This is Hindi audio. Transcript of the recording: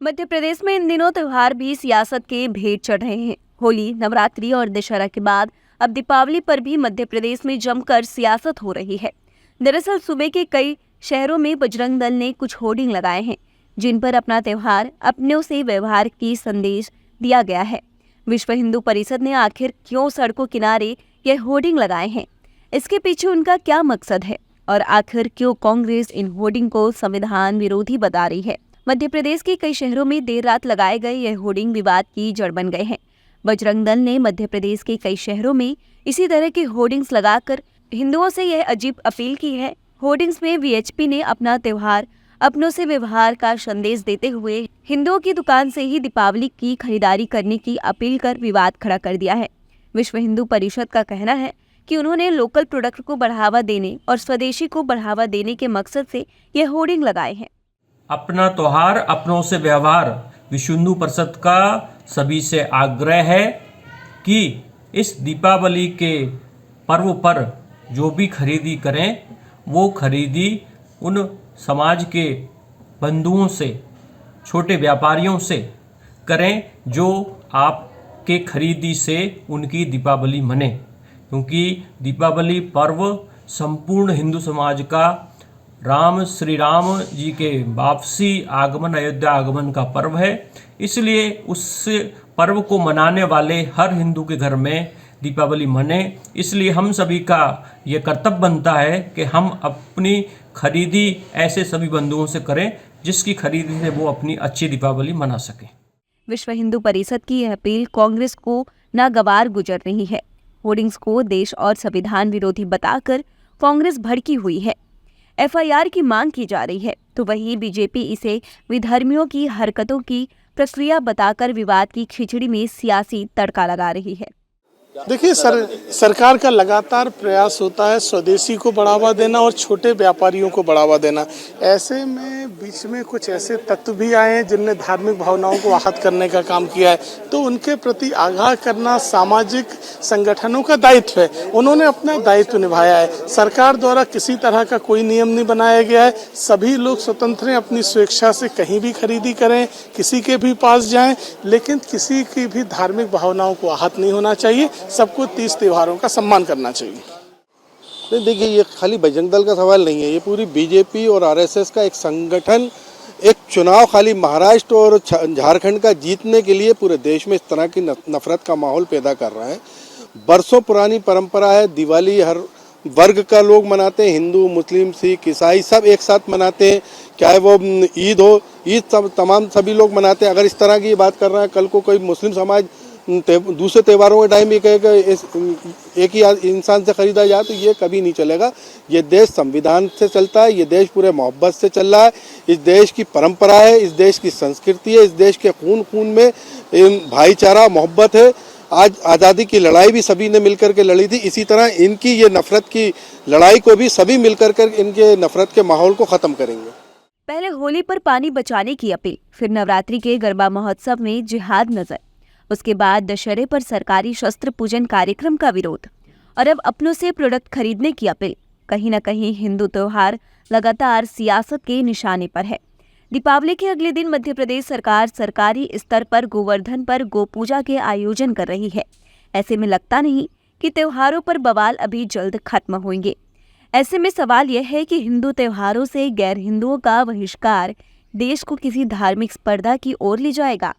मध्य प्रदेश में इन दिनों त्योहार भी सियासत के भेंट चढ़ रहे हैं। होली, नवरात्रि और दशहरा के बाद अब दीपावली पर भी मध्य प्रदेश में जमकर सियासत हो रही है। दरअसल सूबे के कई शहरों में बजरंग दल ने कुछ होर्डिंग लगाए हैं, जिन पर अपना त्योहार अपनों से व्यवहार की संदेश दिया गया है। विश्व हिंदू परिषद ने आखिर क्यों सड़कों किनारे ये होर्डिंग लगाए हैं, इसके पीछे उनका क्या मकसद है और आखिर क्यों कांग्रेस इन होर्डिंग को संविधान विरोधी बता रही है। मध्य प्रदेश के कई शहरों में देर रात लगाए गए यह होर्डिंग विवाद की जड़ बन गए हैं। बजरंग दल ने मध्य प्रदेश के कई शहरों में इसी तरह के होर्डिंग्स लगाकर हिंदुओं से यह अजीब अपील की है। होर्डिंग्स में वीएचपी ने अपना त्योहार अपनों से व्यवहार का संदेश देते हुए हिंदुओं की दुकान से ही दीपावली की खरीदारी करने की अपील कर विवाद खड़ा कर दिया है। विश्व हिंदू परिषद का कहना है कि उन्होंने लोकल प्रोडक्ट को बढ़ावा देने और स्वदेशी को बढ़ावा देने के मकसद से यह होर्डिंग लगाए हैं। अपना त्योहार अपनों से व्यवहार। विश्व हिंदू परिषद का सभी से आग्रह है कि इस दीपावली के पर्व पर जो भी खरीदी करें वो खरीदी उन समाज के बंधुओं से, छोटे व्यापारियों से करें जो आपके खरीदी से उनकी दीपावली मने, क्योंकि दीपावली पर्व संपूर्ण हिंदू समाज का श्री राम जी के वापसी आगमन, अयोध्या आगमन का पर्व है। इसलिए उस पर्व को मनाने वाले हर हिंदू के घर में दीपावली मने। इसलिए हम सभी का ये कर्तव्य बनता है कि हम अपनी खरीदी ऐसे सभी बंधुओं से करें जिसकी खरीदी से वो अपनी अच्छी दीपावली मना सकें। विश्व हिंदू परिषद की यह अपील कांग्रेस को नागवार गुजर रही है। होर्डिंग्स को देश और संविधान विरोधी बताकर कांग्रेस भड़की हुई है। एफआईआर की मांग की जा रही है, तो वहीं बीजेपी इसे विधर्मियों की हरकतों की प्रक्रिया बताकर विवाद की खिचड़ी में सियासी तड़का लगा रही है। देखिए सरकार का लगातार प्रयास होता है स्वदेशी को बढ़ावा देना और छोटे व्यापारियों को बढ़ावा देना। ऐसे में बीच में कुछ ऐसे तत्व भी आए हैं जिनने धार्मिक भावनाओं को आहत करने का काम किया है, तो उनके प्रति आगाह करना सामाजिक संगठनों का दायित्व है। उन्होंने अपना दायित्व निभाया है। सरकार द्वारा किसी तरह का कोई नियम नहीं बनाया गया है। सभी लोग स्वतंत्र हैं, अपनी स्वेच्छा से कहीं भी खरीदी करें, किसी के भी पास जाएं, लेकिन किसी की भी धार्मिक भावनाओं को आहत नहीं होना चाहिए। सबको 30 त्योहारों का सम्मान करना चाहिए। नहीं, देखिए ये खाली बजरंग दल का सवाल नहीं है, ये पूरी बीजेपी और आरएसएस का एक संगठन, एक चुनाव खाली महाराष्ट्र और झारखंड का जीतने के लिए पूरे देश में इस तरह की नफरत का माहौल पैदा कर रहा है। बरसों पुरानी परंपरा है, दिवाली हर वर्ग का लोग मनाते हैं, हिंदू, मुस्लिम, सिख, ईसाई सब एक साथ मनाते हैं, चाहे वो ईद हो, ईद तमाम सभी लोग मनाते हैं। अगर इस तरह की बात कर रहा है, कल को कोई मुस्लिम समाज दूसरे त्योहारों के टाइम ये कहेगा एक ही इंसान से खरीदा जाए, तो ये कभी नहीं चलेगा। ये देश संविधान से चलता है, ये देश पूरे मोहब्बत से चल रहा है। इस देश की परंपरा है, इस देश की संस्कृति है, इस देश के खून खून में भाईचारा, मोहब्बत है। आज आज़ादी की लड़ाई भी सभी ने मिलकर के लड़ी थी, इसी तरह इनकी ये नफरत की लड़ाई को भी सभी मिलकर कर इनके नफरत के माहौल को ख़त्म करेंगे। पहले होली पर पानी बचाने की अपील, फिर नवरात्रि के गरबा महोत्सव में जिहाद नजर, उसके बाद दशहरे पर सरकारी शस्त्र पूजन कार्यक्रम का विरोध और अब अपनों से प्रोडक्ट खरीदने की अपील। कहीं न कहीं हिंदू त्योहार लगातार सियासत के निशाने पर है। दीपावली के अगले दिन मध्य प्रदेश सरकार सरकारी स्तर पर गोवर्धन पर गो पूजा के आयोजन कर रही है। ऐसे में लगता नहीं कि त्योहारों पर बवाल अभी जल्द खत्म होंगे। ऐसे में सवाल यह है कि हिंदू त्योहारों से गैर हिंदुओं का बहिष्कार देश को किसी धार्मिक स्पर्धा की ओर ले जाएगा।